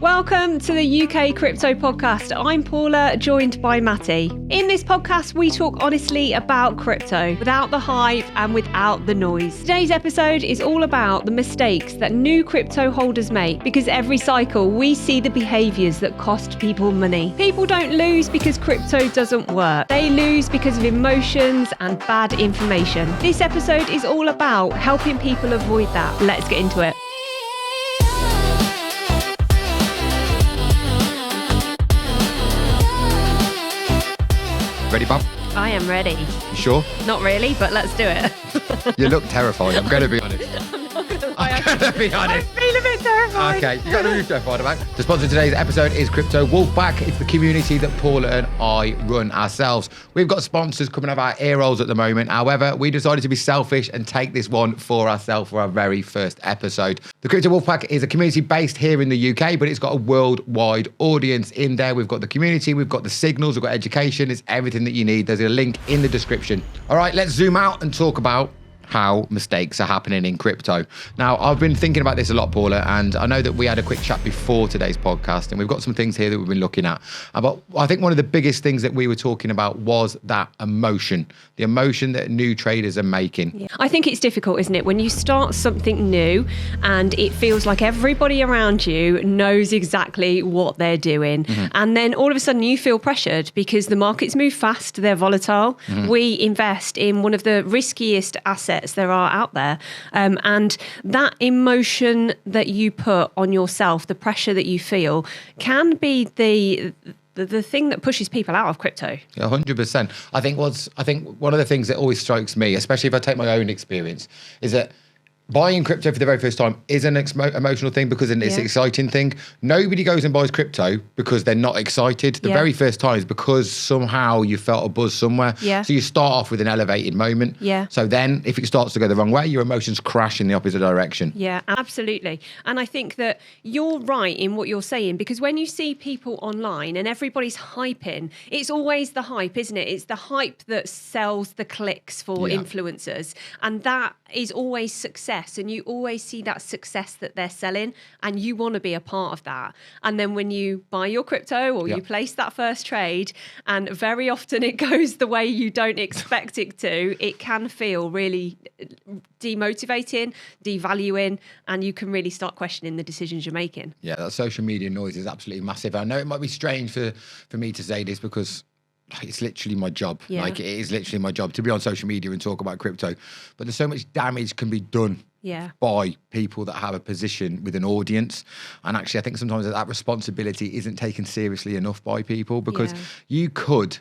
Welcome to the UK Crypto Podcast. I'm Paula, joined by Matty. In this podcast, we talk honestly about crypto, without the hype and without the noise. Today's episode is all about the mistakes that new crypto holders make, because every cycle we see the behaviours that cost people money. People don't lose because crypto doesn't work. They lose because of emotions and bad information. This episode is all about helping people avoid that. Let's get into it. Ready, Bob? I am ready. You sure? Not really, but let's do it. You look terrified. I'm going to be honest. I'm going to be honest. I feel a bit terrified. Okay, you got to be terrified about. The sponsor of today's episode is Crypto Wolfpack. It's the community that Paula and I run ourselves. We've got sponsors coming out of our ear rolls at the moment. However, we decided to be selfish and take this one for ourselves for our very first episode. The Crypto Wolfpack is a community based here in the UK, but it's got a worldwide audience in there. We've got the community, we've got the signals, we've got education. It's everything that you need. There's a link in the description. All right, let's zoom out and talk about how mistakes are happening in crypto. Now, I've been thinking about this a lot, Paula, and I know that we had a quick chat before today's podcast, and we've got some things here that we've been looking at. But I think one of the biggest things that we were talking about was that emotion, the emotion that new traders are making. Yeah. I think it's difficult, isn't it? When you start something new and it feels like everybody around you knows exactly what they're doing. And then all of a sudden you feel pressured because the markets move fast, they're volatile. We invest in one of the riskiest assets there are out there, and that emotion that you put on yourself, the pressure that you feel, can be the thing that pushes people out of crypto. 100%. I think one of the things that always strikes me, especially if I take my own experience, is that buying crypto for the very first time is an emotional thing because it's an exciting thing. Nobody goes and buys crypto because they're not excited. The very first time is because somehow you felt a buzz somewhere. Yeah. So you start off with an elevated moment. Yeah. So then if it starts to go the wrong way, your emotions crash in the opposite direction. Yeah, absolutely. And I think that you're right in what you're saying, because when you see people online and everybody's hyping, it's always the hype, isn't it? It's the hype that sells the clicks for influencers. And that is always success. And you always see that success that they're selling, and you want to be a part of that. And then when you buy your crypto or you place that first trade, and very often it goes the way you don't expect it to, it can feel really demotivating, devaluing, and you can really start questioning the decisions you're making. Yeah, that social media noise is absolutely massive. I know it might be strange for me to say this because it's literally my job. Like, it is literally my job to be on social media and talk about crypto. But there's so much damage can be done by people that have a position with an audience. And actually, I think sometimes that responsibility isn't taken seriously enough by people, because you could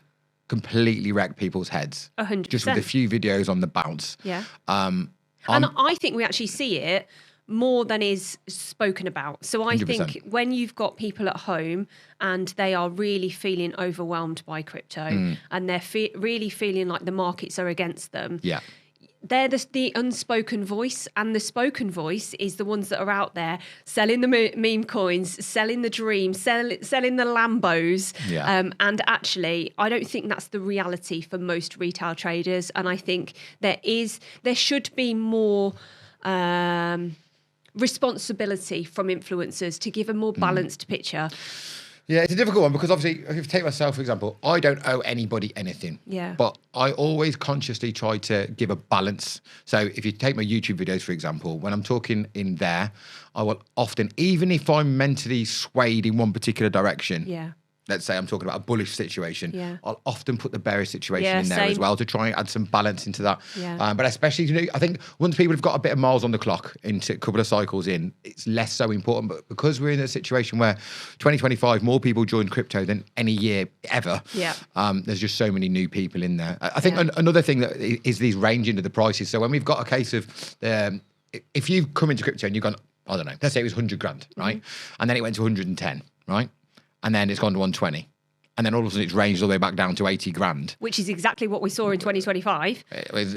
completely wreck people's heads 100%. Just with a few videos on the bounce. Yeah. And I think we actually see it more than is spoken about. So I 100%. Think when you've got people at home and they are really feeling overwhelmed by crypto and they're really feeling like the markets are against them, they're the unspoken voice, and the spoken voice is the ones that are out there selling the meme coins, selling the dream, selling the Lambos. And actually, I don't think that's the reality for most retail traders. And I think there should be more responsibility from influencers to give a more balanced picture. Yeah, it's a difficult one because obviously, if you take myself, for example, I don't owe anybody anything. Yeah. But I always consciously try to give a balance. So if you take my YouTube videos, for example, when I'm talking in there, I will often, even if I'm mentally swayed in one particular direction, let's say I'm talking about a bullish situation, I'll often put the bearish situation in there as well to try and add some balance into that. But especially, I think once people have got a bit of miles on the clock into a couple of cycles in, it's less so important. But because we're in a situation where 2025, more people join crypto than any year ever, there's just so many new people in there. I think another thing that is these ranging of the prices. So when we've got a case of, if you've come into crypto and you've gone, I don't know, let's say it was 100 grand, right? And then it went to 110, right? And then it's gone to 120. and then all of a sudden it's ranged all the way back down to 80 grand. Which is exactly what we saw in 2025.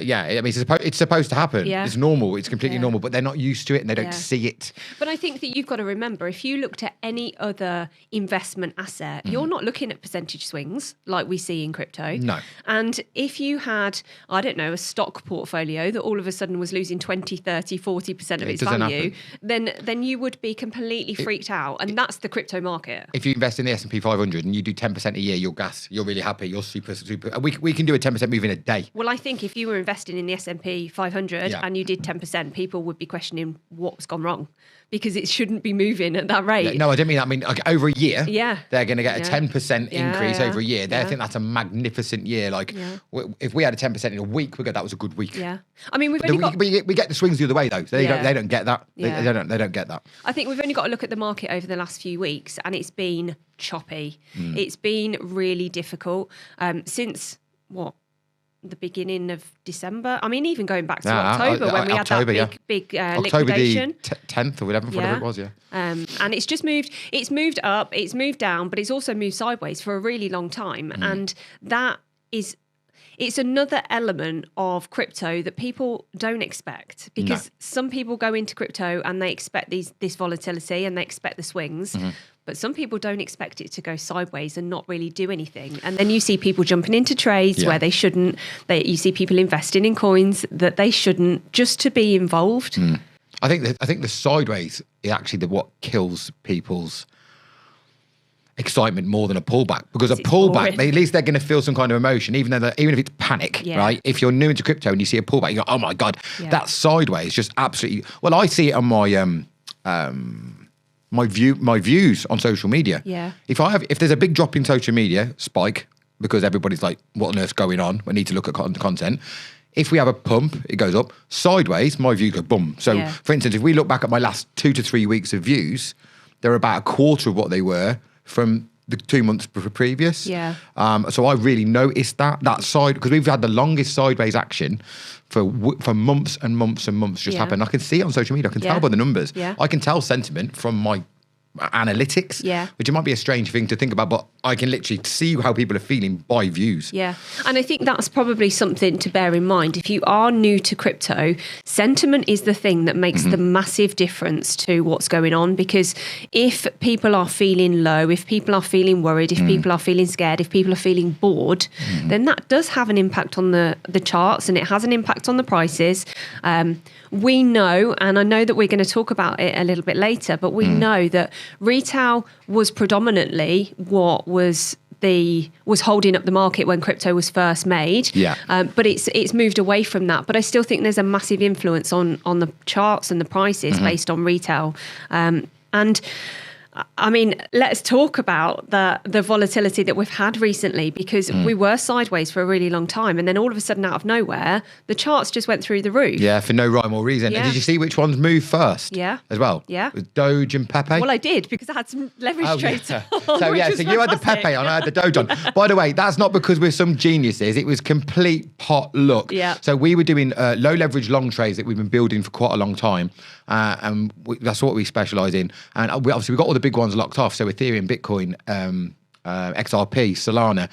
Yeah, I mean, it's supposed to happen. Yeah. It's normal. It's completely Yeah. normal, but they're not used to it and they don't Yeah. see it. But I think that you've got to remember, if you looked at any other investment asset, you're not looking at percentage swings like we see in crypto. No. And if you had, I don't know, a stock portfolio that all of a sudden was losing 20, 30, 40% of its doesn't value, happen. then you would be completely freaked out. And that's the crypto market. If you invest in the S&P 500 and you do 10% a year, you're gassed. You're really happy. You're super. We can do a 10% move in a day. Well, I think if you were investing in the S&P 500 Yeah. and you did 10%, people would be questioning what's gone wrong because it shouldn't be moving at that rate. Yeah, no, I don't mean that. I mean, like, over a year, Yeah. they're going to get a Yeah. 10% Yeah, increase yeah. over a year. They Yeah. think that's a magnificent year. Like, Yeah. if we had a 10% in a week, we go, that was a good week. Yeah. I mean, we've only got... But we get the swings the other way, though. So Yeah. they don't get that. Yeah. They don't get that. I think we've only got to look at the market over the last few weeks and it's been choppy. It's been really difficult since, the beginning of December? I mean, even going back to October when we October, had that big October liquidation. the 10th or 11th, whatever it was, yeah. And it's just moved up, it's moved down, but it's also moved sideways for a really long time. And it's another element of crypto that people don't expect because some people go into crypto and they expect this volatility and they expect the swings. But some people don't expect it to go sideways and not really do anything. And then you see people jumping into trades where they shouldn't. You see people investing in coins that they shouldn't just to be involved. I think the sideways is actually what kills people's excitement more than a pullback, because a pullback, at least they're going to feel some kind of emotion, even if it's panic, right? If you're new into crypto and you see a pullback, you go, oh my God, that sideways just absolutely, well, I see it on my views on social media. Yeah. If there's a big drop in social media spike, because everybody's like, what on earth's going on? We need to look at content. If we have a pump, it goes up. Sideways, my views go boom. So, for instance, if we look back at my last 2 to 3 weeks of views, they're about a quarter of what they were from the 2 months previous. Yeah. So I really noticed that side, because we've had the longest sideways action for months and months and months just happen. I can see it on social media. I can tell by the numbers. Yeah. I can tell sentiment from my analytics, which it might be a strange thing to think about, but I can literally see how people are feeling by views. Yeah. And I think that's probably something to bear in mind. If you are new to crypto, sentiment is the thing that makes the massive difference to what's going on. Because if people are feeling low, if people are feeling worried, if people are feeling scared, if people are feeling bored, then that does have an impact on the charts and it has an impact on the prices. We know, and I know that we're going to talk about it a little bit later, but we know that retail was predominantly what was holding up the market when crypto was first made. Yeah. But it's moved away from that. But I still think there's a massive influence on the charts and the prices based on retail. And I mean, let's talk about the volatility that we've had recently, because we were sideways for a really long time. And then all of a sudden, out of nowhere, the charts just went through the roof. Yeah, for no rhyme or reason. Yeah. And did you see which ones moved first? Yeah. As well? Yeah. With Doge and Pepe? Well, I did, because I had some leverage trades on. So which was you had the fantastic. Pepe on, I had the Doge on. By the way, that's not because we're some geniuses. It was complete pot luck. Yeah. So we were doing low leverage long trades that we've been building for quite a long time. And that's what we specialise in. And obviously we got all the big ones locked off. So Ethereum, Bitcoin, XRP, Solana.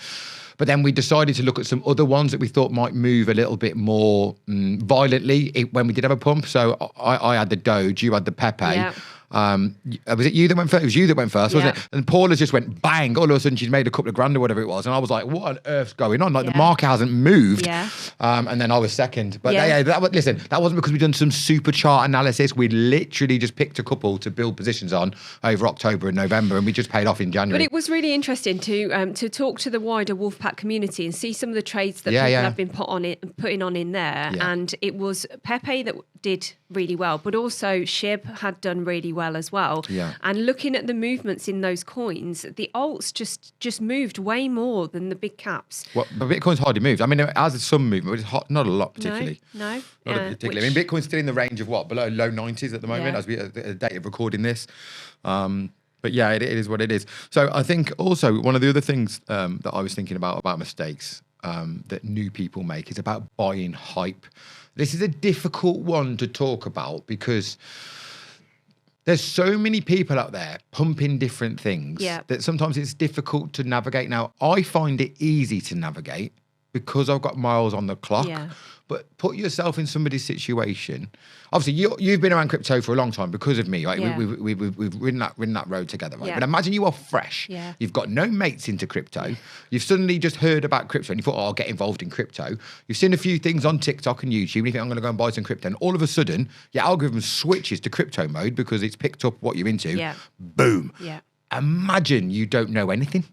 But then we decided to look at some other ones that we thought might move a little bit more violently when we did have a pump. So I had the Doge, you had the Pepe. Yeah. Was it you that went first? It was you that went first, wasn't Yeah. it? And Paula just went bang. All of a sudden, she's made a couple of grand or whatever it was, and I was like, "What on earth's going on? Like the market hasn't moved." Yeah. And then I was second. But Yeah. listen, that wasn't because we'd done some super chart analysis. We literally just picked a couple to build positions on over October and November, and we just paid off in January. But it was really interesting to talk to the wider Wolfpack community and see some of the trades that Yeah, people yeah. have been putting on in there. Yeah. And it was Pepe that did really well, but also SHIB had done really well as well. Yeah. And looking at the movements in those coins, the alts just moved way more than the big caps. Well, but Bitcoin's hardly moved. I mean, it has some movement, but it's not a lot particularly. No. Not particularly. I mean, Bitcoin's still in the range of below low 90s at the moment, as we at the date of recording this. But yeah, it is what it is. So I think also one of the other things that I was thinking about mistakes that new people make is about buying hype. This is a difficult one to talk about because There's so many people out there pumping different things that sometimes it's difficult to navigate. Now, I find it easy to navigate because I've got miles on the clock. Yeah. But put yourself in somebody's situation. Obviously, you've been around crypto for a long time because of me, right? Yeah. We've ridden that road together, right? Yeah. But imagine you are fresh. Yeah. You've got no mates into crypto. You've suddenly just heard about crypto and you thought, oh, I'll get involved in crypto. You've seen a few things on TikTok and YouTube and you think, I'm going to go and buy some crypto. And all of a sudden, your algorithm switches to crypto mode because it's picked up what you're into. Yeah. Boom. Yeah. Imagine you don't know anything.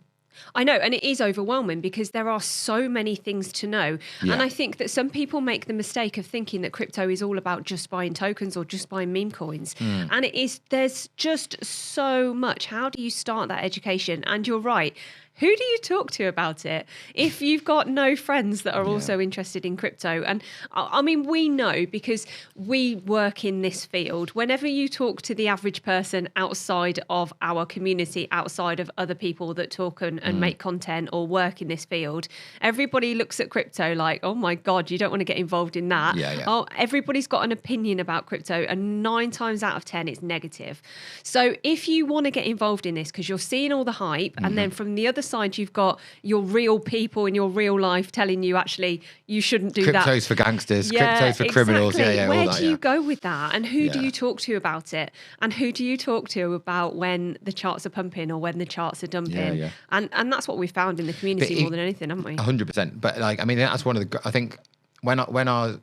I know, and it is overwhelming because there are so many things to know. Yeah. And I think that some people make the mistake of thinking that crypto is all about just buying tokens or just buying meme coins. And it is, there's just so much. How do you start that education? And you're right. Who do you talk to about it if you've got no friends that are also interested in crypto? And I mean, we know because we work in this field. Whenever you talk to the average person outside of our community, outside of other people that talk and make content or work in this field, everybody looks at crypto like, oh my God, you don't want to get involved in that. Oh, everybody's got an opinion about crypto and 9 times out of 10 it's negative. So if you want to get involved in this because you're seeing all the hype and then from the other side you've got your real people in your real life telling you actually you shouldn't do that. Crypto's for gangsters, crypto's for criminals. Yeah, Where all that, do you go with that? And who do you talk to about it? And who do you talk to about when the charts are pumping or when the charts are dumping? And that's what we found in the community more than anything, haven't we? 100%. But like, I mean, that's one of the, I think when I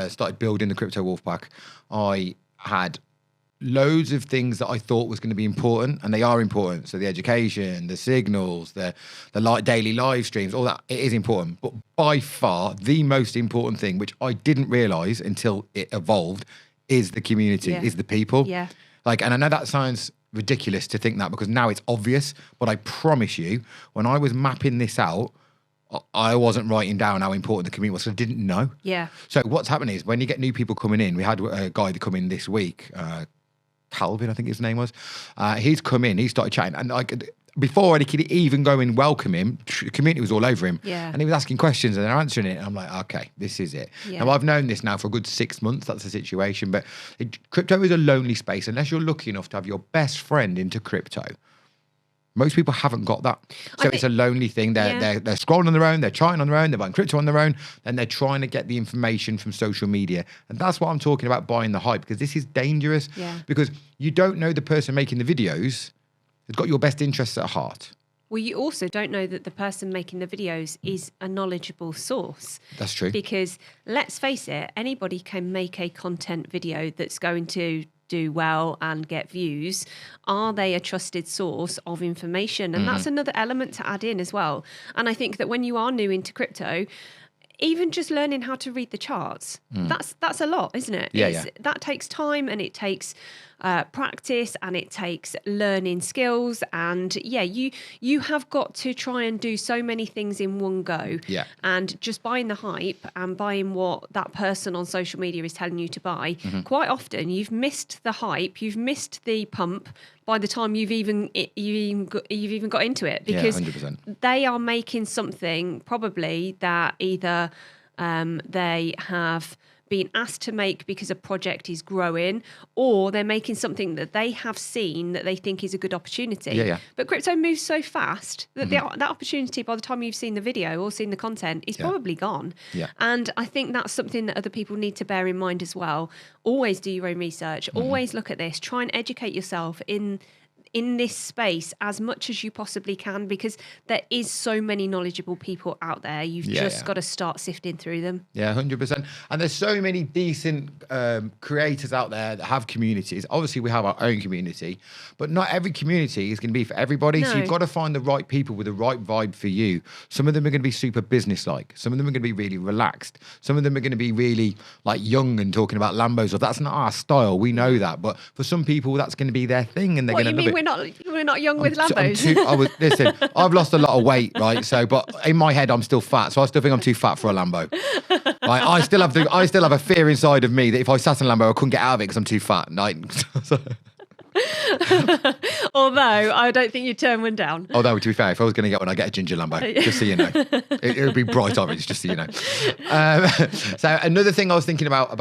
started building the Crypto Wolfpack, I had loads of things that I thought was going to be important, and they are important. So the education, the signals, the daily live streams, all that, it is important. But by far, the most important thing, which I didn't realise until it evolved, is the community, is the people. Yeah. Like, and I know that sounds ridiculous to think that because now it's obvious, but I promise you, when I was mapping this out, I wasn't writing down how important the community was, so I didn't know. Yeah. So what's happening is when you get new people coming in, we had a guy that come in this week, Calvin, I think his name was. He's come in, he started chatting, and like before he could even go and welcome him, the community was all over him. Yeah. And he was asking questions and they're answering it. And I'm like, okay, this is it. Yeah. Now I've known this now for a good 6 months, that's the situation. But crypto is a lonely space unless you're lucky enough to have your best friend into crypto. Most people haven't got that. So it's a lonely thing. They're scrolling on their own, they're trying on their own, they're buying crypto on their own, and they're trying to get the information from social media. And that's what I'm talking about, buying the hype, because this is dangerous. Yeah. Because you don't know the person making the videos has got your best interests at heart. Well, you also don't know that the person making the videos is a knowledgeable source. That's true. Because let's face it, anybody can make a content video that's going to do well and get views. Are they a trusted source of information? And that's another element to add in as well. And I think that when you are new into crypto, even just learning how to read the charts, that's a lot, isn't it? Yeah. That takes time, and it takes practice, and it takes learning skills. And you have got to try and do so many things in one go. Yeah. And just buying the hype and buying what that person on social media is telling you to buy, quite often you've missed the hype, you've missed the pump by the time you've even got into it, because 100%. They are making something probably that either they have been asked to make because a project is growing, or they're making something that they have seen that they think is a good opportunity. Yeah. But crypto moves so fast that that opportunity, by the time you've seen the video or seen the content, is probably gone. Yeah. And I think that's something that other people need to bear in mind as well. Always do your own research. Always look at this. Try and educate yourself in this space as much as you possibly can, because there is so many knowledgeable people out there. You've just got to start sifting through them. Yeah, 100%. And there's so many decent creators out there that have communities. Obviously, we have our own community, but not every community is going to be for everybody. No. So you've got to find the right people with the right vibe for you. Some of them are going to be super business-like. Some of them are going to be really relaxed. Some of them are going to be really like young and talking about Lambos. Or that's not our style. We know that. But for some people, that's going to be their thing, and they're going to love it. We're not young with Lambos. Listen, I've lost a lot of weight, right? So, but in my head, I'm still fat. So I still think I'm too fat for a Lambo. Right? I still have a fear inside of me that if I sat in a Lambo, I couldn't get out of it because I'm too fat. Right? Although I don't think you'd turn one down. Although, to be fair, if I was going to get one, I'd get a ginger Lambo, just so you know. It would be bright orange, just so you know. So another thing I was thinking about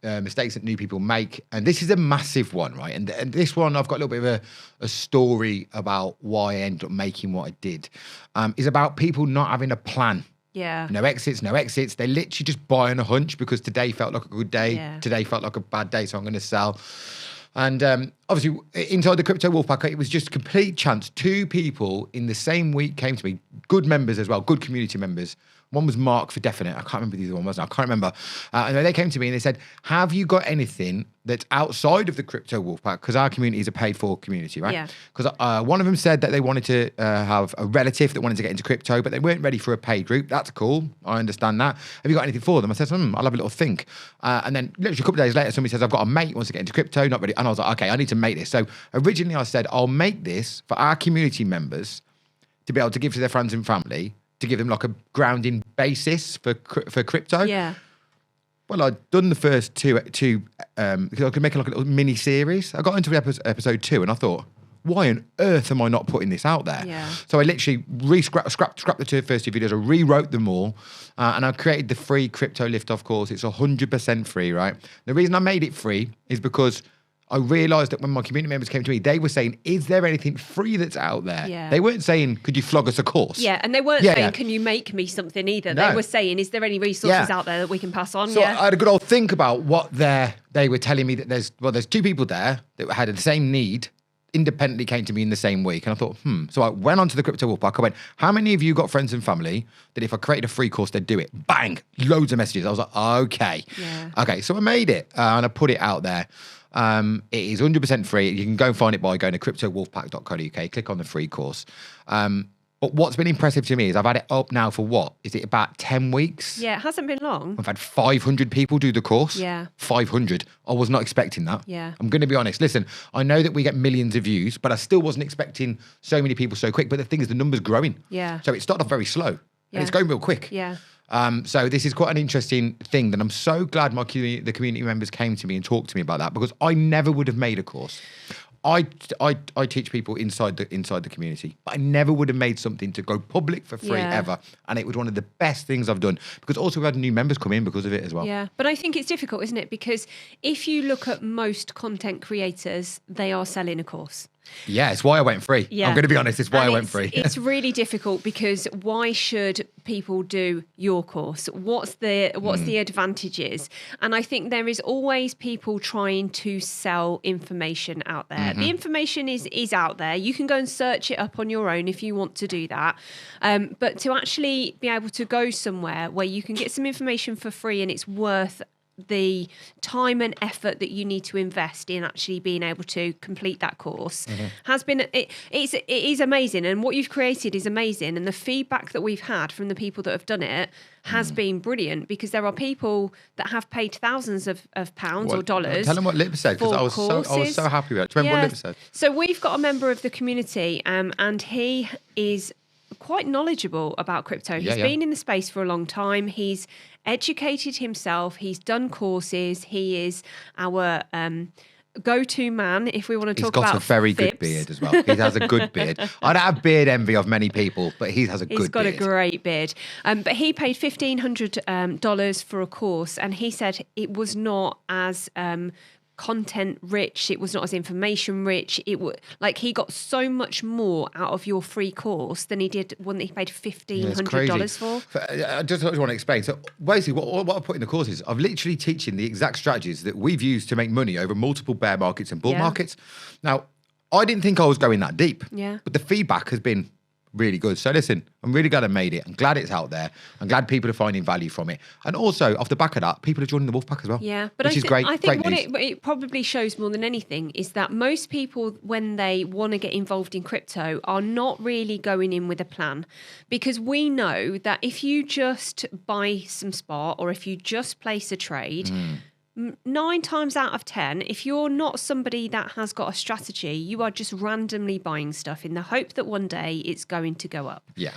mistakes that new people make. And this is a massive one, right? And this one, I've got a little bit of a story about why I ended up making what I did. Is about people not having a plan. Yeah. No exits. They literally just buy on a hunch because today felt like a good day. Yeah. Today felt like a bad day, so I'm going to sell. And obviously, inside the Crypto Wolfpack, it was just complete chance. 2 people in the same week came to me, good members as well, good community members. One was Mark for definite. I can't remember the other one was. I can't remember. And they came to me and they said, have you got anything that's outside of the Crypto Wolfpack? Because our community is a paid for community, right? Yeah. Because one of them said that they wanted to have a relative that wanted to get into crypto, but they weren't ready for a paid group. That's cool. I understand that. Have you got anything for them? I said, I'll have a little think. And then literally a couple of days later, somebody says, I've got a mate who wants to get into crypto, not ready. And I was like, okay, I need to make this. So originally I said, I'll make this for our community members to be able to give to their friends and family, to give them like a grounding basis for crypto. Yeah. Well, I'd done the first two because I could make like a little mini series. I got into episode 2 and I thought, why on earth am I not putting this out there? Yeah. So I literally scrapped the first 2 videos. I rewrote them all and I created the free crypto liftoff course. It's 100% free, right? The reason I made it free is because I realised that when my community members came to me, they were saying, is there anything free that's out there? Yeah. They weren't saying, could you flog us a course? Yeah, and they weren't saying, can you make me something either? No. They were saying, is there any resources out there that we can pass on? So I had a good old think about what they were telling me that there's 2 people there that had the same need, independently came to me in the same week. And I thought, So I went onto the Crypto Wolfpack. I went, how many of you got friends and family that if I created a free course, they'd do it? Bang! Loads of messages. I was like, okay. Yeah. Okay, so I made it and I put it out there. It is 100% free. You can go and find it by going to cryptowolfpack.co.uk, click on the free course. But what's been impressive to me is I've had it up now for what? Is it about 10 weeks? Yeah, it hasn't been long. I've had 500 people do the course. Yeah. 500. I was not expecting that. Yeah. I'm going to be honest. Listen, I know that we get millions of views, but I still wasn't expecting so many people so quick. But the thing is, the number's growing. Yeah. So it started off very slow. Yeah. And it's going real quick. Yeah. So this is quite an interesting thing that I'm so glad the community members came to me and talked to me about that, because I never would have made a course. I teach people inside the community, but I never would have made something to go public for free ever. And it was one of the best things I've done, because also we had new members come in because of it as well. Yeah, but I think it's difficult, isn't it? Because if you look at most content creators, they are selling a course. Yeah, it's why I went free. Yeah. I'm going to be honest, it's why I went free. It's really difficult, because why should people do your course? What's the advantages? And I think there is always people trying to sell information out there. Mm-hmm. The information is out there. You can go and search it up on your own if you want to do that. But to actually be able to go somewhere where you can get some information for free and it's worth the time and effort that you need to invest in actually being able to complete that course has been it is amazing, and what you've created is amazing, and the feedback that we've had from the people that have done it has been brilliant, because there are people that have paid thousands of pounds or dollars. Tell them what Lip said, because I was so happy with it. Do you remember what Lip said? So we've got a member of the community and he is quite knowledgeable about crypto. He's been in the space for a long time. He's educated himself. He's done courses. He is our go-to man if we want to talk about He's got a very fibs. good beard as well. He has a good beard. I don't have beard envy of many people, but he has a good beard. He's got a great beard. But he paid $1,500 for a course, and he said it was not as content rich, it was not as information rich. He got so much more out of your free course than he did one that he paid $1,500 for. I just want to explain. So basically what I put in the course is I've literally teaching the exact strategies that we've used to make money over multiple bear markets and bull markets. Now, I didn't think I was going that deep, but the feedback has been really good. So listen, I'm really glad I made it. I'm glad it's out there. I'm glad people are finding value from it. And also, off the back of that, people are joining the Wolfpack as well. Yeah, but which is great. I think great what it probably shows more than anything is that most people, when they want to get involved in crypto, are not really going in with a plan. Because we know that if you just buy some spot, or if you just place a trade, 9 times out of 10, if you're not somebody that has got a strategy, you are just randomly buying stuff in the hope that one day it's going to go up. Yeah.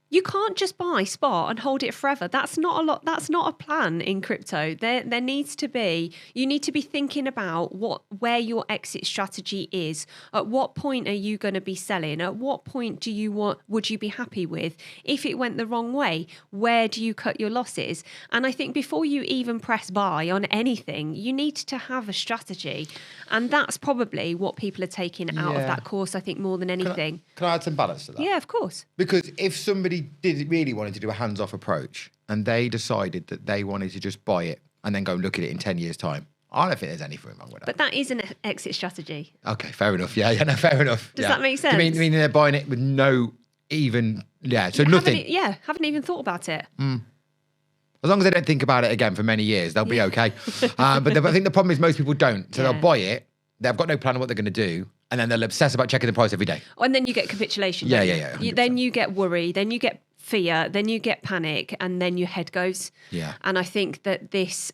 You can't just buy spot and hold it forever. That's not a lot. That's not a plan in crypto. There needs to be. You need to be thinking about where your exit strategy is. At what point are you going to be selling? At what point would you be happy with? If it went the wrong way, where do you cut your losses? And I think before you even press buy on anything, you need to have a strategy. And that's probably what people are taking out of that course, I think, more than anything. Can I add some balance to that? Yeah, of course. Because if somebody really wanted to do a hands-off approach and they decided that they wanted to just buy it and then go and look at it in 10 years' time, I don't think there's anything wrong with that. But that is an exit strategy. Okay, fair enough. Yeah, no, fair enough. Does that make sense? You mean they're buying it with no even... Yeah, so nothing. Haven't even thought about it. As long as they don't think about it again for many years, they'll be okay. But I think the problem is most people don't. So they'll buy it, they've got no plan of what they're going to do, and then they'll obsess about checking the price every day. And then you get capitulation. Yeah. Then you get worry, then you get fear, then you get panic, and then your head goes. Yeah. And I think that this,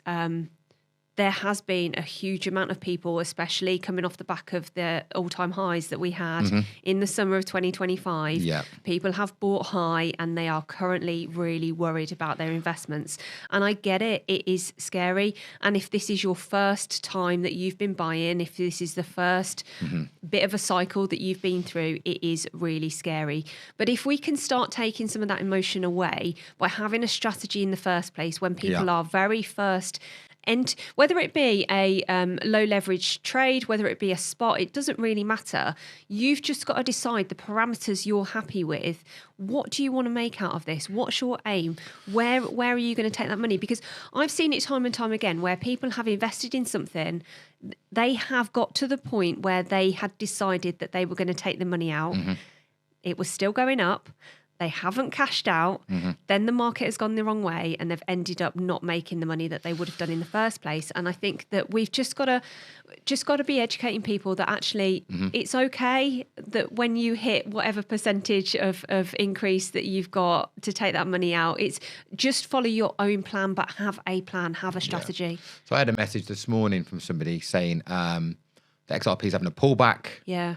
there has been a huge amount of people, especially coming off the back of the all-time highs that we had in the summer of 2025. Yeah. People have bought high and they are currently really worried about their investments. And I get it. It is scary. And if this is your first time that you've been buying, if this is the first bit of a cycle that you've been through, it is really scary. But if we can start taking some of that emotion away by having a strategy in the first place, when people are very first... And whether it be a low leverage trade, whether it be a spot, it doesn't really matter. You've just got to decide the parameters you're happy with. What do you want to make out of this? What's your aim? Where are you going to take that money? Because I've seen it time and time again where people have invested in something. They have got to the point where they had decided that they were going to take the money out. It was still going up. They haven't cashed out, then the market has gone the wrong way and they've ended up not making the money that they would have done in the first place. And I think that we've just got to be educating people that actually it's okay that when you hit whatever percentage of increase that you've got to take that money out, it's just follow your own plan, but have a plan, have a strategy. Yeah. So I had a message this morning from somebody saying the XRP is having a pullback. Yeah.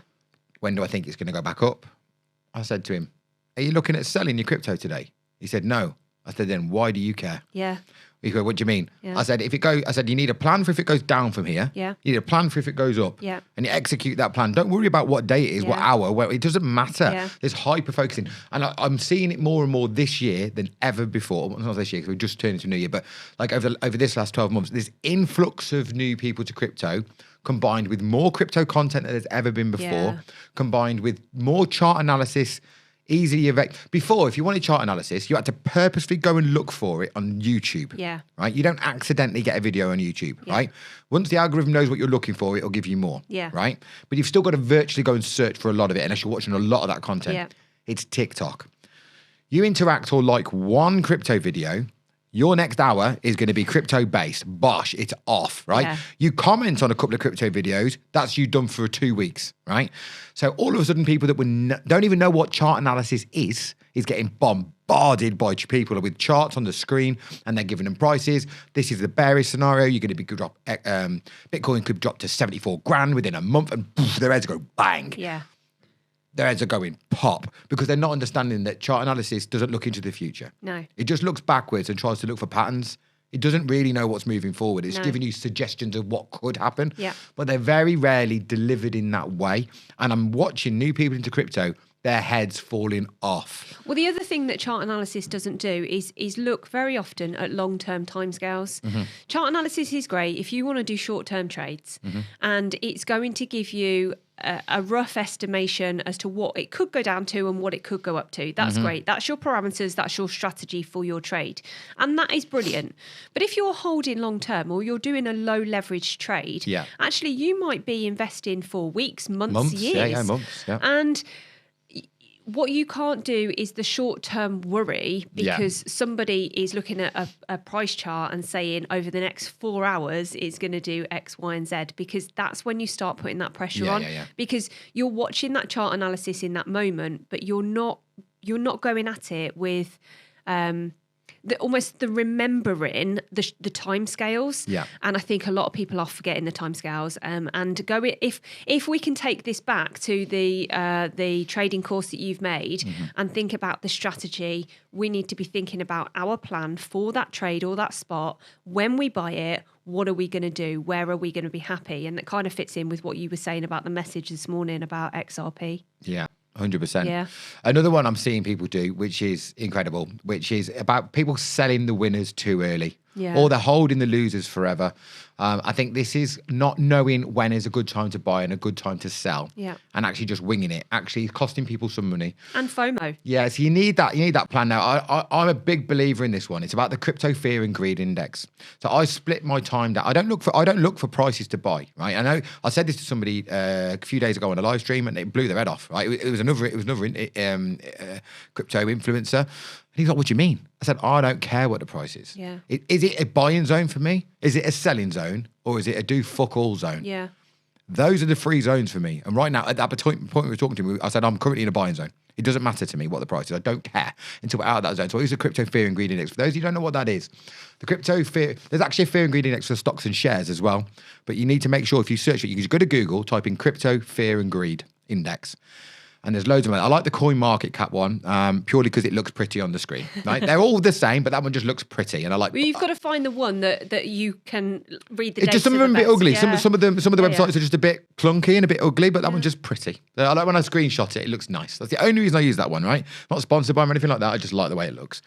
When do I think it's going to go back up? I said to him, are you looking at selling your crypto today? He said, no. I said, then why do you care? Yeah. He goes, what do you mean? Yeah. I said, you need a plan for if it goes down from here. Yeah. You need a plan for if it goes up. Yeah. And you execute that plan. Don't worry about what day it is, what hour. It doesn't matter. Yeah. There's hyper-focusing. And I'm seeing it more and more this year than ever before. Well, not this year, because we've just turned into New Year. But like over this last 12 months, this influx of new people to crypto, combined with more crypto content than there's ever been before, combined with more chart analysis, easily before, if you wanted chart analysis, you had to purposely go and look for it on YouTube. Yeah. Right? You don't accidentally get a video on YouTube, right? Once the algorithm knows what you're looking for, it'll give you more. Yeah. Right? But you've still got to virtually go and search for a lot of it unless you're watching a lot of that content. Yeah. It's TikTok. You interact or like one crypto video, your next hour is going to be crypto-based. Bosh, it's off, right? Yeah. You comment on a couple of crypto videos, that's you done for 2 weeks, right? So all of a sudden, people that don't even know what chart analysis is getting bombarded by people with charts on the screen, and they're giving them prices. This is the bearish scenario. You're going to be Bitcoin could drop to 74 grand within a month, and poof, their heads go bang. Yeah. Their heads are going pop because they're not understanding that chart analysis doesn't look into the future. No. It just looks backwards and tries to look for patterns. It doesn't really know what's moving forward. It's giving you suggestions of what could happen. Yeah. But they're very rarely delivered in that way. And I'm watching new people into crypto, their heads falling off. Well, the other thing that chart analysis doesn't do is look very often at long-term timescales. Chart analysis is great if you want to do short-term trades, and it's going to give you a rough estimation as to what it could go down to and what it could go up to. That's great. That's your parameters. That's your strategy for your trade. And that is brilliant. But if you're holding long-term or you're doing a low leverage trade, actually you might be investing for weeks, months, years. Yeah, months. Yeah. And what you can't do is the short-term worry because somebody is looking at a price chart and saying over the next 4 hours it's going to do X, Y, and Z, because that's when you start putting that pressure on. Because you're watching that chart analysis in that moment, but you're not going at it with almost the remembering the timescales. Yeah. And I think a lot of people are forgetting the timescales. And if we can take this back to the trading course that you've made and think about the strategy, we need to be thinking about our plan for that trade or that spot. When we buy it, what are we going to do? Where are we going to be happy? And that kind of fits in with what you were saying about the message this morning about XRP. Yeah. 100%. Yeah. Another one I'm seeing people do, which is incredible, which is about people selling the winners too early. Yeah. Or they're holding the losers forever. I think this is not knowing when is a good time to buy and a good time to sell. Yeah. And actually just winging it. Actually costing people some money. And FOMO. Yeah, so you need that plan now. I'm a big believer in this one. It's about the crypto fear and greed index. So I split my time down. I don't look for prices to buy, right? I know I said this to somebody a few days ago on a live stream and it blew their head off, right? It was another crypto influencer. And he's like, what do you mean? I said, I don't care what the price is. Yeah. Is it a buying zone for me? Is it a selling zone? Or is it a do fuck all zone? Yeah. Those are the three zones for me. And right now, at that point we were talking to me, I said, I'm currently in a buying zone. It doesn't matter to me what the price is. I don't care until we're out of that zone. So I use the crypto fear and greed index. For those of you who don't know what that is, the crypto fear, there's actually a fear and greed index for stocks and shares as well. But you need to make sure if you search it, you can just go to Google, type in crypto fear and greed index. And there's loads of them. I like the coin market cap one purely because it looks pretty on the screen. Right? They're all the same, but that one just looks pretty. And I like. Well, you've got to find the one that you can read the data. Just some of them are a bit ugly. Yeah. Some of the websites are just a bit clunky and a bit ugly, but that one's just pretty. I like when I screenshot it. It looks nice. That's the only reason I use that one. Right? Not sponsored by them or anything like that. I just like the way it looks.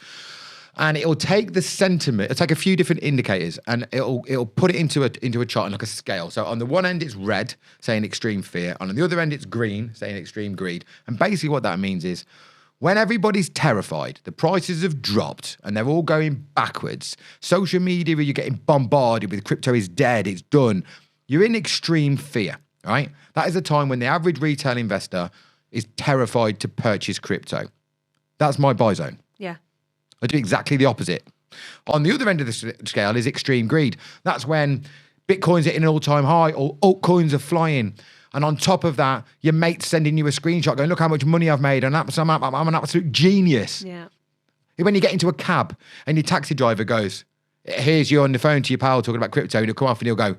And it'll take the sentiment, it'll take a few different indicators and it'll put it into a chart and like a scale. So on the one end, it's red, saying extreme fear. And on the other end, it's green, saying extreme greed. And basically what that means is when everybody's terrified, the prices have dropped and they're all going backwards. Social media, you're getting bombarded with crypto is dead, it's done. You're in extreme fear, right? That is a time when the average retail investor is terrified to purchase crypto. That's my buy zone. Yeah. I do exactly the opposite. On the other end of the scale is extreme greed. That's when Bitcoin's hitting an all-time high or altcoins are flying. And on top of that, your mate's sending you a screenshot going, look how much money I've made. And I'm an absolute genius. Yeah. When you get into a cab and your taxi driver goes, here's you on the phone to your pal talking about crypto, and he'll come off and he'll go,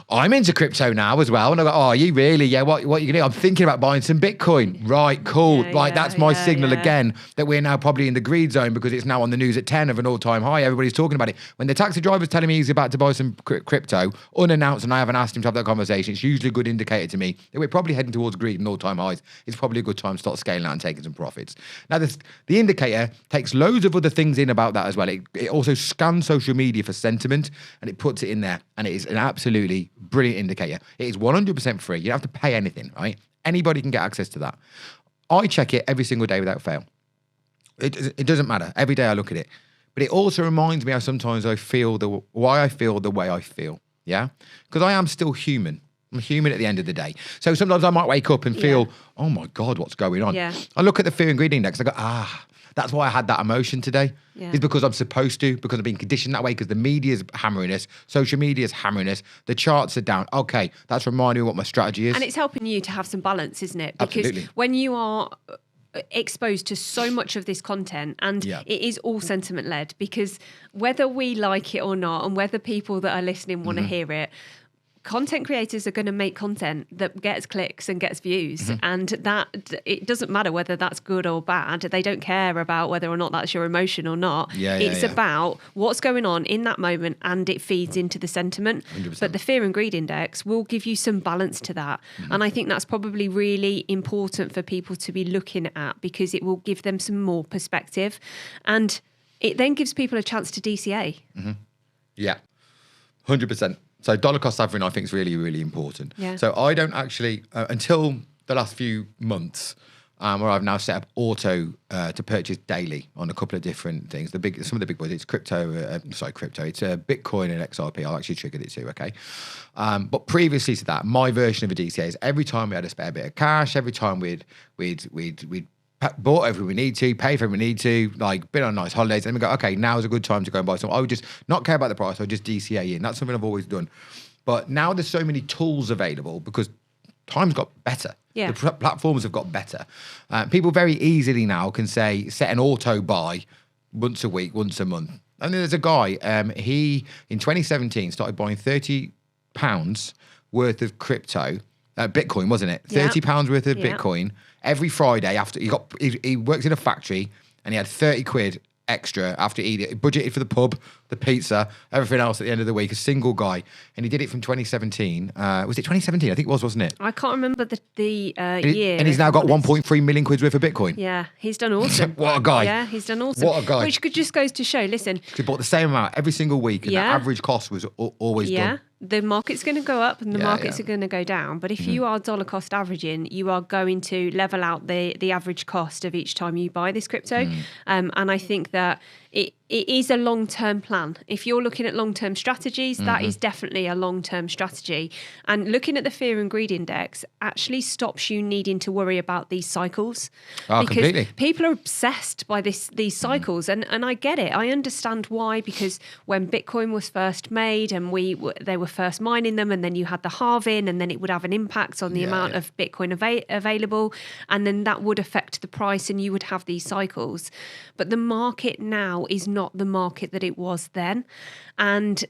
I'm into crypto now as well. And I go, oh, are you really? Yeah, what you gonna do? I'm thinking about buying some Bitcoin. Right, cool. That's my signal again that we're now probably in the greed zone because it's now on the news at 10 of an all-time high. Everybody's talking about it. When the taxi driver's telling me he's about to buy some crypto, unannounced, and I haven't asked him to have that conversation, it's usually a good indicator to me that we're probably heading towards greed and all-time highs. It's probably a good time to start scaling out and taking some profits. Now, the indicator takes loads of other things in about that as well. It also scans social media for sentiment and it puts it in there. And it is an absolutely brilliant indicator. It is 100% free. You don't have to pay anything, right? Anybody can get access to that. I check it every single day without fail. It doesn't matter. Every day I look at it. But it also reminds me how sometimes why I feel the way I feel. Yeah? Because I am still human. I'm human at the end of the day. So sometimes I might wake up and feel, oh my God, what's going on? Yeah. I look at the fear and greed index. I go, that's why I had that emotion today. Yeah. It's because I'm supposed to, because I've been conditioned that way, because the media's hammering us, social media's hammering us, the charts are down. Okay, that's reminding me what my strategy is. And it's helping you to have some balance, isn't it? Because Absolutely. when you are exposed to so much of this content and it is all sentiment led, because whether we like it or not and whether people that are listening want to hear it, content creators are going to make content that gets clicks and gets views, and that it doesn't matter whether that's good or bad. They don't care about whether or not that's your emotion or not. It's about what's going on in that moment, and it feeds into the sentiment. 100%. But the fear and greed index will give you some balance to that, and I think that's probably really important for people to be looking at, because it will give them some more perspective, and it then gives people a chance to DCA. Yeah, 100%. So dollar cost averaging, I think, is really, really important. Yeah. So I don't actually, until the last few months, where I've now set up auto to purchase daily on a couple of different things. Some of the big boys, it's crypto. It's Bitcoin and XRP. I actually triggered it too. Okay, but previously to that, my version of a DCA is every time we had a spare bit of cash, every time we'd bought everything we need to, pay for everything we need to, like been on nice holidays, and we go, okay, now's a good time to go and buy some. I would just not care about the price, I would just DCA in. That's something I've always done. But now there's so many tools available because time's got better. Yeah. The platforms have got better. People very easily now can say, set an auto buy once a week, once a month. And then there's a guy, he, in 2017, started buying £30 worth of crypto, Bitcoin, wasn't it? £30 worth of Bitcoin every Friday after he works in a factory, and he had 30 quid extra after eating, budgeted for the pub, the pizza, everything else at the end of the week, a single guy. And he did it from 2017. Was it 2017? I think it was, wasn't it? I can't remember the year. And he's now got 1.3 million quid worth of Bitcoin. Yeah, he's done awesome. What a guy. Yeah, he's done awesome. What a guy. Which just goes to show, listen. He bought the same amount every single week, and the average cost was always done. The market's going to go up and the markets are going to go down. But if you are dollar cost averaging, you are going to level out the average cost of each time you buy this crypto. And I think that it is a long-term plan. If you're looking at long-term strategies, that is definitely a long-term strategy. And looking at the fear and greed index actually stops you needing to worry about these cycles. Oh, because completely. people are obsessed by these cycles. And I get it. I understand why, because when Bitcoin was first made and they were first mining them, and then you had the halving, and then it would have an impact on the amount of Bitcoin available, and then that would affect the price, and you would have these cycles. But the market now is not the market that it was then. And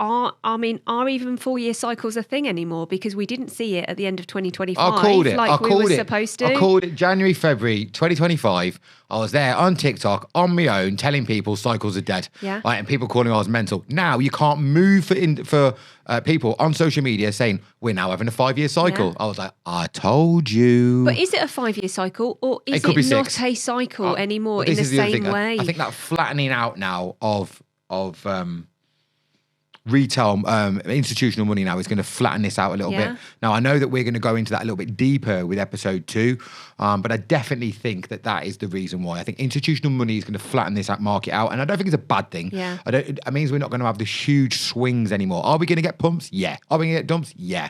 are even 4-year cycles a thing anymore? Because we didn't see it at the end of 2025. I called it. We were supposed to. I called it January, February 2025. I was there on TikTok on my own telling people cycles are dead. Yeah. Right, and people calling I was mental. Now you can't move for people on social media saying we're now having a 5-year cycle. Yeah. I was like, I told you. But is it a 5-year cycle, or is could be it not 6. a cycle anymore in This the is other same thing. way? I think that flattening out now of retail institutional money now is going to flatten this out a little bit. Now, I know that we're going to go into that a little bit deeper with episode 2, but I definitely think that is the reason why. I think institutional money is going to flatten this market out, and I don't think it's a bad thing. Yeah. It means we're not going to have the huge swings anymore. Are we going to get pumps? Yeah. Are we going to get dumps? Yeah.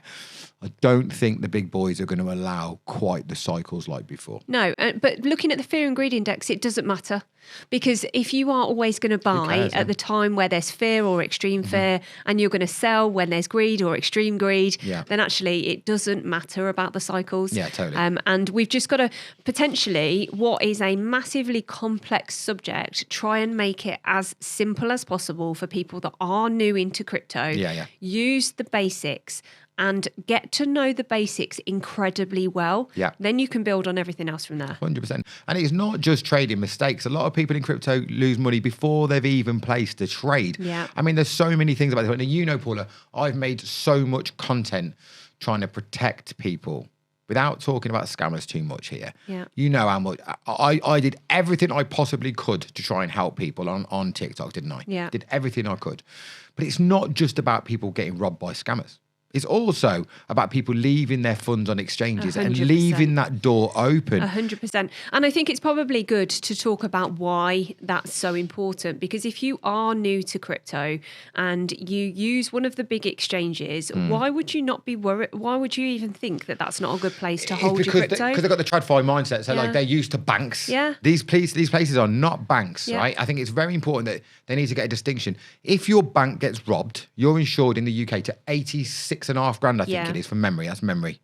I don't think the big boys are going to allow quite the cycles like before. No, but looking at the fear and greed index, it doesn't matter. Because if you are always going to buy at the time where there's fear or extreme fear, and you're going to sell when there's greed or extreme greed, then actually it doesn't matter about the cycles. Yeah, totally. And we've just got to potentially, what is a massively complex subject, try and make it as simple as possible for people that are new into crypto. Use the basics and get to know the basics incredibly well. Then you can build on everything else from there. 100%. And it's not just trading mistakes. A lot of people in crypto lose money before they've even placed a trade. I mean, there's so many things about this. And you know, Paula, I've made so much content trying to protect people without talking about scammers too much here. You know how much I did everything I possibly could to try and help people on TikTok, didn't I? Did everything I could. But it's not just about people getting robbed by scammers. It's also about people leaving their funds on exchanges 100%. And leaving that door open. 100%. And I think it's probably good to talk about why that's so important, because if you are new to crypto and you use one of the big exchanges, why would you not be worried? Why would you even think that that's not a good place to hold your crypto? Because they've got the TradFi mindset. So like they're used to banks. These places are not banks, right? I think it's very important that they need to get a distinction. If your bank gets robbed, you're insured in the UK to 86.5 grand, I think it is, from memory. That's memory.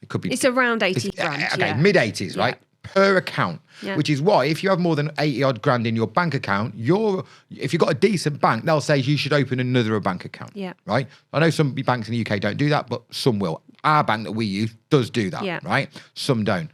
It could be. It's around 80 grand. Okay, mid-80s, right? Per account. Which is why if you have more than 80 odd grand in your bank account, if you've got a decent bank, they'll say you should open another bank account. Right? I know some banks in the UK don't do that, but some will. Our bank that we use does do that, right? Some don't.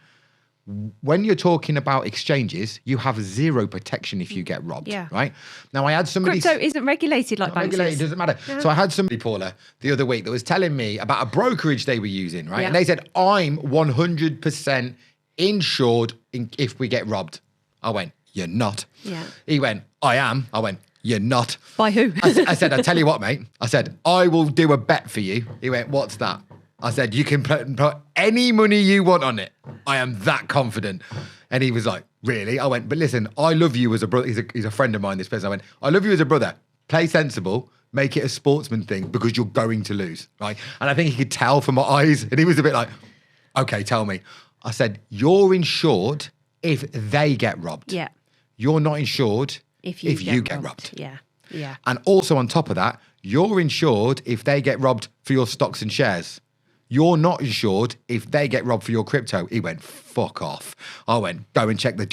When you're talking about exchanges, you have zero protection if you get robbed, right? Now, I had somebody... Crypto isn't regulated like banks. Regulated, doesn't matter. So I had somebody, Paula, the other week that was telling me about a brokerage they were using, right? And they said, I'm 100% insured if we get robbed. I went, you're not. He went, I am. I went, you're not. By who? I said, I'll tell you what, mate. I said, I will do a bet for you. He went, what's that? I said, you can put any money you want on it. I am that confident. And he was like, really? I went, but listen, I love you as a brother. He's a friend of mine, this person. I went, I love you as a brother. Play sensible. Make it a sportsman thing because you're going to lose, right? And I think he could tell from my eyes. And he was a bit like, okay, tell me. I said, you're insured if they get robbed. You're not insured if you get robbed. And also on top of that, you're insured if they get robbed for your stocks and shares. You're not insured if they get robbed for your crypto. He went, fuck off. I went, go and check the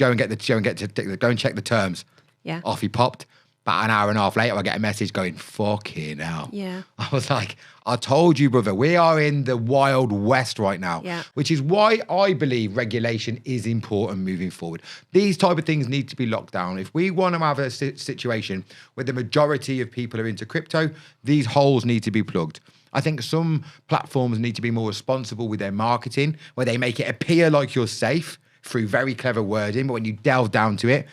terms. Yeah. Off he popped. About an hour and a half later, I get a message going, fucking hell. Yeah. I was like, I told you, brother, we are in the Wild West right now, Yeah. which is why I believe regulation is important moving forward. These type of things need to be locked down. If we want to have a situation where the majority of people are into crypto, these holes need to be plugged. I think some platforms need to be more responsible with their marketing, where they make it appear like you're safe through very clever wording, but when you delve down to it,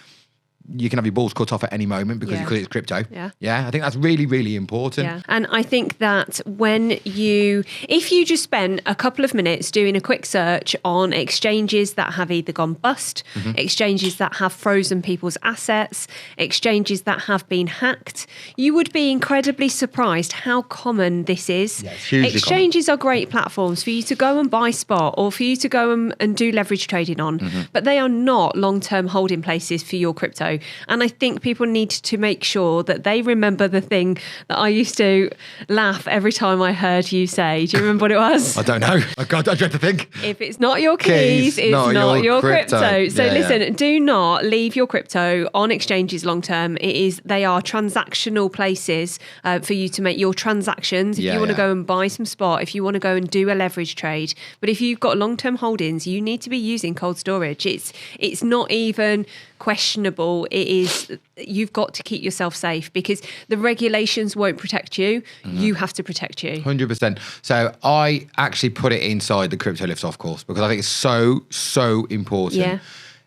you can have your balls cut off at any moment because it's crypto. Yeah. I think that's really, really important. Yeah. And I think that if you just spend a couple of minutes doing a quick search on exchanges that have either gone bust, exchanges that have frozen people's assets, exchanges that have been hacked, you would be incredibly surprised how common this is. Yeah, it's hugely exchanges are great platforms for you to go and buy spot or for you to go and do leverage trading on, but they are not long-term holding places for your crypto. And I think people need to make sure that they remember the thing that I used to laugh every time I heard you say. Do you remember what it was? I don't know. I dread to think. If it's not your keys, it's not your crypto. So listen, do not leave your crypto on exchanges long term. They are transactional places for you to make your transactions. If you want to go and buy some spot, if you want to go and do a leverage trade. But if you've got long-term holdings, you need to be using cold storage. It's not even questionable. It is, you've got to keep yourself safe because the regulations won't protect you. You have to protect you. 100%. So I actually put it inside the Crypto Lifts Off course because I think it's so important. Yeah.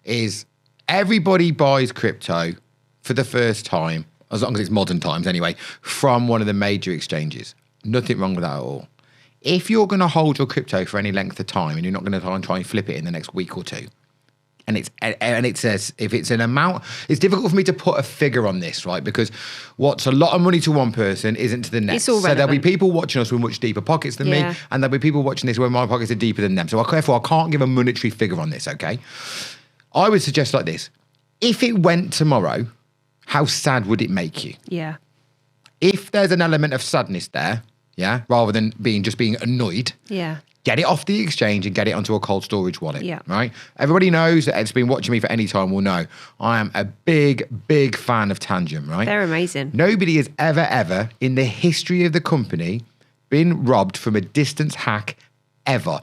Is everybody buys crypto for the first time, as long as it's modern times anyway, from one of the major exchanges. Nothing wrong with that at all. If you're going to hold your crypto for any length of time and you're not going to try and flip it in the next week or two, and it says if it's an amount, it's difficult for me to put a figure on this, right? Because what's a lot of money to one person isn't to the next. It's all relevant. So there'll be people watching us with much deeper pockets than me, and there'll be people watching this where my pockets are deeper than them. So therefore, I can't give a monetary figure on this, okay? I would suggest like this. If it went tomorrow, how sad would it make you? Yeah. If there's an element of sadness there, rather than being annoyed, get it off the exchange and get it onto a cold storage wallet, right? Everybody knows that it's been watching me for any time will know I am a big fan of Tangent, right? They're amazing. Nobody has ever in the history of the company been robbed from a distance hack ever.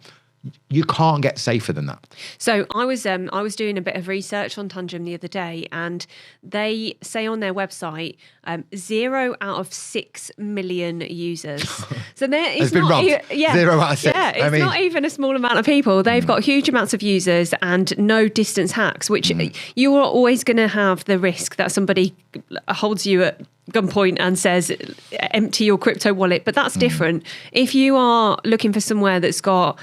You can't get safer than that. So I was doing a bit of research on Tangent the other day, and they say on their website 0 out of 6 million users. So there is been robbed. 0 out of 6. Yeah, it's not even a small amount of people. They've got huge amounts of users and no distance hacks, which you are always going to have the risk that somebody holds you at gunpoint and says empty your crypto wallet. But that's different. If you are looking for somewhere that's got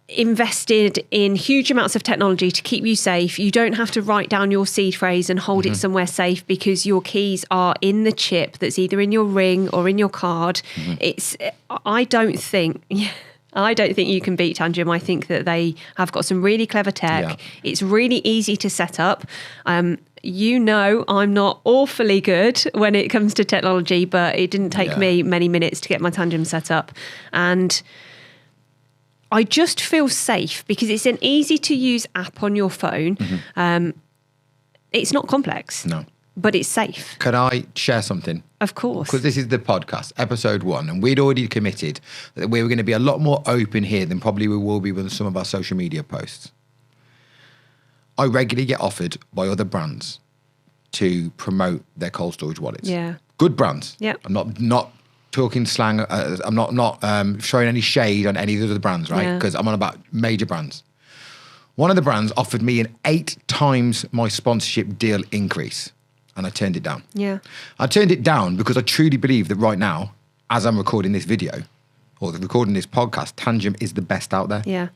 invested in huge amounts of technology to keep you safe, you don't have to write down your seed phrase and hold it somewhere safe because your keys are in the chip that's either in your ring or in your card. I don't think you can beat Tangent. I think that they have got some really clever tech. It's really easy to set up. I'm not awfully good when it comes to technology, but it didn't take me many minutes to get my Tangent set up. And I just feel safe because it's an easy to use app on your phone. It's not complex. No. But it's safe. Can I share something? Of course. Because this is the podcast, episode 1, and we'd already committed that we were going to be a lot more open here than probably we will be with some of our social media posts. I regularly get offered by other brands to promote their cold storage wallets. Yeah. Good brands. Yeah. I'm not talking slang. I'm not showing any shade on any of the other brands, right? Because I'm on about major brands. One of the brands offered me an 8 times my sponsorship deal increase, and I turned it down. Yeah. I turned it down because I truly believe that right now, as I'm recording this video or recording this podcast, Tangent is the best out there. Yeah.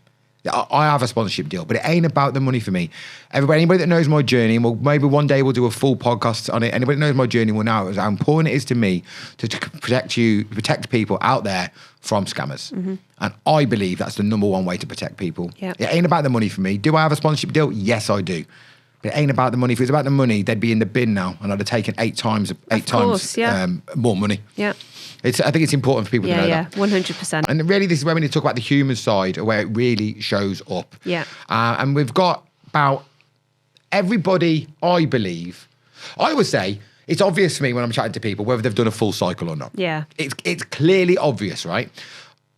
I have a sponsorship deal, but it ain't about the money for me. Anybody that knows my journey, and maybe one day we'll do a full podcast on it. Anybody that knows my journey will know how important it is to me to protect people out there from scammers. And I believe that's the number one way to protect people. It ain't about the money for me. Do I have a sponsorship deal? Yes, I do. But it ain't about the money. If it was about the money, they'd be in the bin now, and I'd have taken 8 times more money. Yeah. I think it's important for people to know that. 100%. And really, this is where we need to talk about the human side, where it really shows up. Yeah. And we've got about everybody, I believe, I would say it's obvious to me when I'm chatting to people whether they've done a full cycle or not. Yeah. It's clearly obvious, right?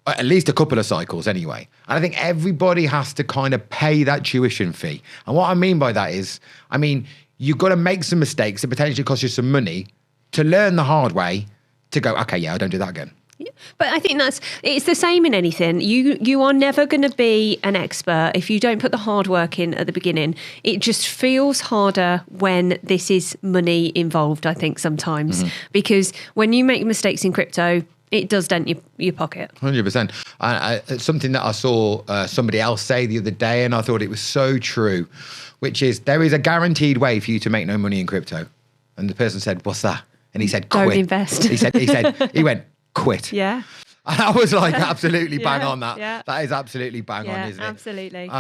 At least a couple of cycles anyway. And I think everybody has to kind of pay that tuition fee. And what I mean by that is, you've got to make some mistakes that potentially cost you some money to learn the hard way to go, okay, yeah, I don't do that again. But I think it's the same in anything. You are never going to be an expert if you don't put the hard work in at the beginning. It just feels harder when this is money involved, I think, sometimes. Because when you make mistakes in crypto, it does dent your pocket. 100%. Something that I saw somebody else say the other day, and I thought it was so true, which is there is a guaranteed way for you to make no money in crypto. And the person said, what's that? And he said, quit. Don't invest. He went, quit. Yeah. And I was like, absolutely bang on that. Yeah. That is absolutely bang on, isn't it? Absolutely.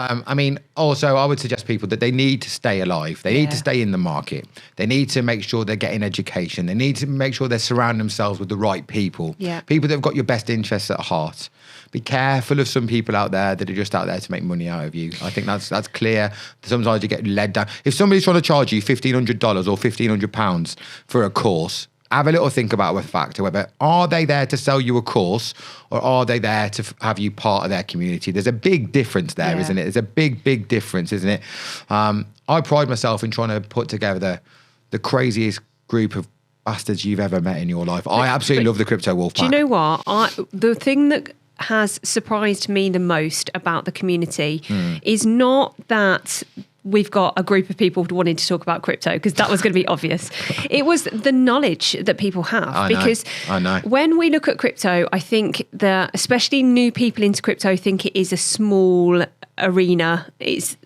Also, I would suggest people that they need to stay alive. They need to stay in the market. They need to make sure they're getting education. They need to make sure they're surrounding themselves with the right people. Yeah. People that have got your best interests at heart. Be careful of some people out there that are just out there to make money out of you. I think that's clear. Sometimes you get led down. If somebody's trying to charge you $1,500 or £1,500 for a course, have a little think about the fact, whether are they there to sell you a course or are they there to have you part of their community? There's a big difference there, isn't it? There's a big difference, isn't it? I pride myself in trying to put together the craziest group of bastards you've ever met in your life. I absolutely love the Crypto Wolf Pack. Do you know what? The thing that has surprised me the most about the community is not that we've got a group of people wanting to talk about crypto, because that was going to be obvious. It was the knowledge that people have. I know. When we look at crypto, I think that especially new people into crypto think it is a small arena. It's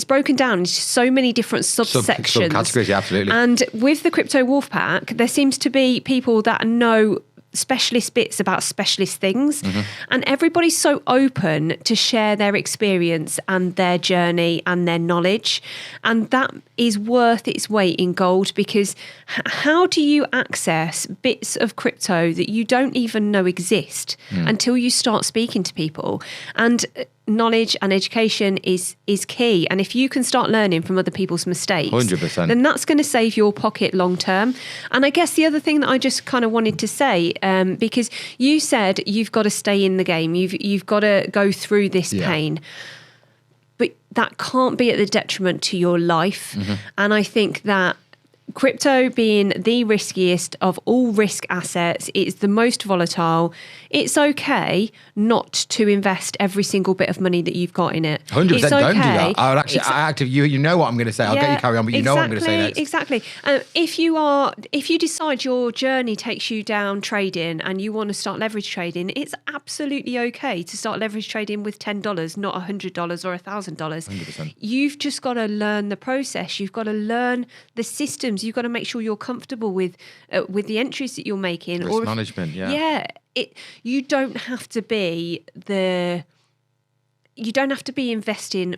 broken down into so many different subsections. Subcategories, yeah, absolutely. And with the Crypto Wolf Pack, there seems to be people that know specialist bits about specialist things, and everybody's so open to share their experience and their journey and their knowledge, and that is worth its weight in gold, because how do you access bits of crypto that you don't even know exist until you start speaking to people? And knowledge and education is key, and if you can start learning from other people's mistakes, 100%, then that's going to save your pocket long term. And I guess the other thing that I just kind of wanted to say, because you said you've got to stay in the game, you've got to go through this pain, but that can't be at the detriment to your life. And I think that crypto being the riskiest of all risk assets, it's the most volatile. It's okay not to invest every single bit of money that you've got in it. 100%, it's okay. Don't do that. I would actually, you know what I'm going to say. I'll get you carry on, but you know what I'm going to say next. Exactly. If you decide your journey takes you down trading and you want to start leverage trading, it's absolutely okay to start leverage trading with $10, not $100 or $1,000. 100%. You've just got to learn the process. You've got to learn the systems. You've got to make sure you're comfortable with the entries that you're making. Risk management, You don't have to be investing,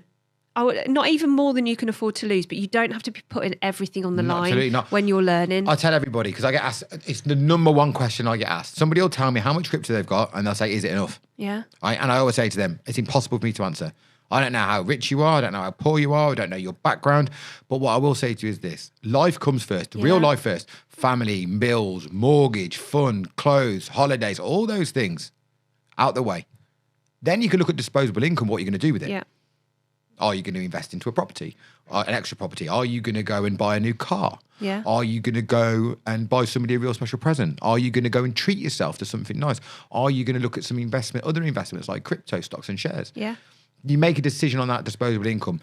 not even more than you can afford to lose, but you don't have to be putting everything on the line when you're learning. I tell everybody, because I get asked, it's the number one question I get asked. Somebody will tell me how much crypto they've got and they'll say, is it enough? Yeah. And I always say to them, it's impossible for me to answer. I don't know how rich you are. I don't know how poor you are. I don't know your background. But what I will say to you is this. Life comes first. Real life first. Family, bills, mortgage, fun, clothes, holidays, all those things out the way. Then you can look at disposable income, what you're going to do with it. Yeah. Are you going to invest into a property, an extra property? Are you going to go and buy a new car? Yeah. Are you going to go and buy somebody a real special present? Are you going to go and treat yourself to something nice? Are you going to look at some other investments like crypto, stocks and shares? Yeah. You make a decision on that disposable income.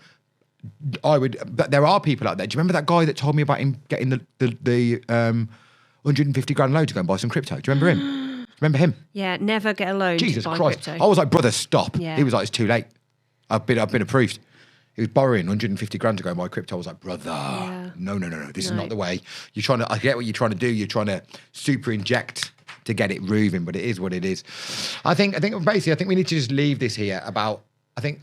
But there are people out there. Do you remember that guy that told me about him getting the 150 grand loan to go and buy some crypto? Do you remember him? Remember him? Yeah, never get a loan. Jesus to buy Christ! Crypto. I was like, brother, stop. Yeah. He was like, it's too late. I've been approved. He was borrowing 150 grand to go and buy crypto. I was like, brother, no. This is not the way. I get what you're trying to do. You're trying to super inject to get it moving, but it is what it is. I think we need to just leave this here about. I think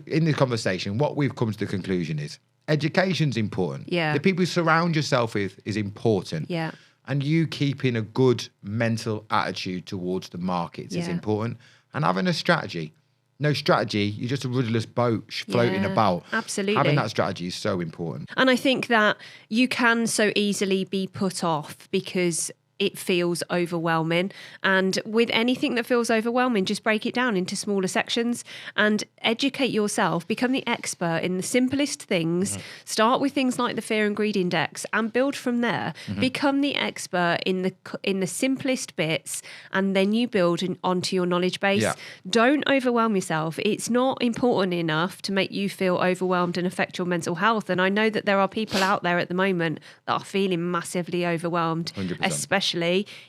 in this conversation, what we've come to the conclusion is education's important. Yeah. The people you surround yourself with is important. Yeah. And you keeping a good mental attitude towards the markets is important. And having a strategy. no strategy. You're just a rudderless boat floating about. Absolutely. Having that strategy is so important. And I think that you can so easily be put off because it feels overwhelming. And with anything that feels overwhelming, just break it down into smaller sections and educate yourself. Become the expert in the simplest things. Start with things like the Fear and Greed Index and build from there. Become the expert in the simplest bits, and then you build onto your knowledge base. Yeah. Don't overwhelm yourself. It's not important enough to make you feel overwhelmed and affect your mental health. And I know that there are people out there at the moment that are feeling massively overwhelmed, 100%. especially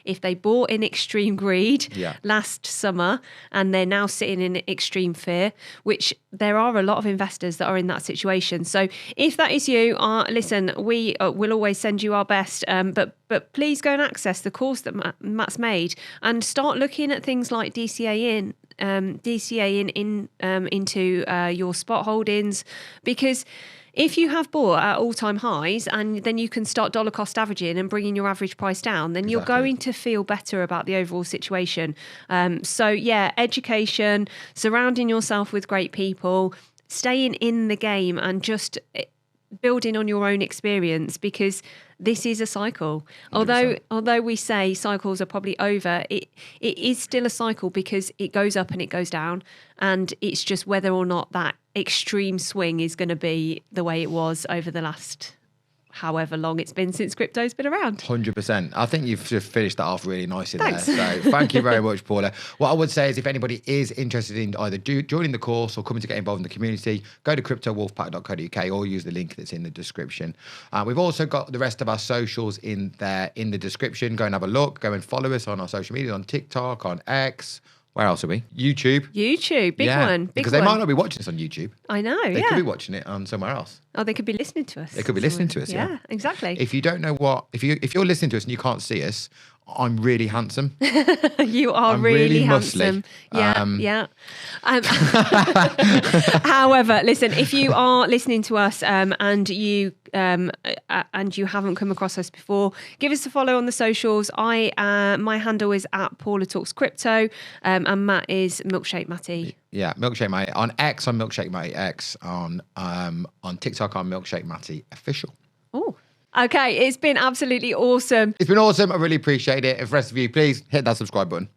if they bought in extreme greed last summer and they're now sitting in extreme fear, which there are a lot of investors that are in that situation. So if that is you, listen, we will always send you our best, but please go and access the course that Matt's made and start looking at things like DCA into your spot holdings, because if you have bought at all-time highs and then you can start dollar cost averaging and bringing your average price down, then you're going to feel better about the overall situation. So yeah, education, surrounding yourself with great people, staying in the game and just building on your own experience, because this is a cycle. 100%. Although we say cycles are probably over, it is still a cycle because it goes up and it goes down, and it's just whether or not that extreme swing is going to be the way it was over the last however long it's been since crypto's been around. 100%. I think you've just finished that off really nicely. Thanks. There. So thank you very much, Paula. What I would say is if anybody is interested in either joining the course or coming to get involved in the community, go to cryptowolfpack.co.uk or use the link that's in the description. We've also got the rest of our socials in there in the description. Go and have a look. Go and follow us on our social media, on TikTok, on X. Where else are we? YouTube. Big one. Because they might not be watching us on YouTube. I know, They could be watching it on somewhere else. Oh, they could be listening to us. They could be listening to us, Yeah, exactly. If you don't know if you're listening to us and you can't see us, I'm really handsome. You are really handsome. Muscly. Yeah. However, listen, if you are listening to us and you haven't come across us before, give us a follow on the socials. My handle is at Paula Talks Crypto, and Matt is Milkshake Matty. Yeah, Milkshake Matty. On X, I'm Milkshake Matty X. On TikTok, I'm Milkshake Matty Official. Oh. Okay, it's been absolutely awesome. It's been awesome. I really appreciate it. If the rest of you, please hit that subscribe button.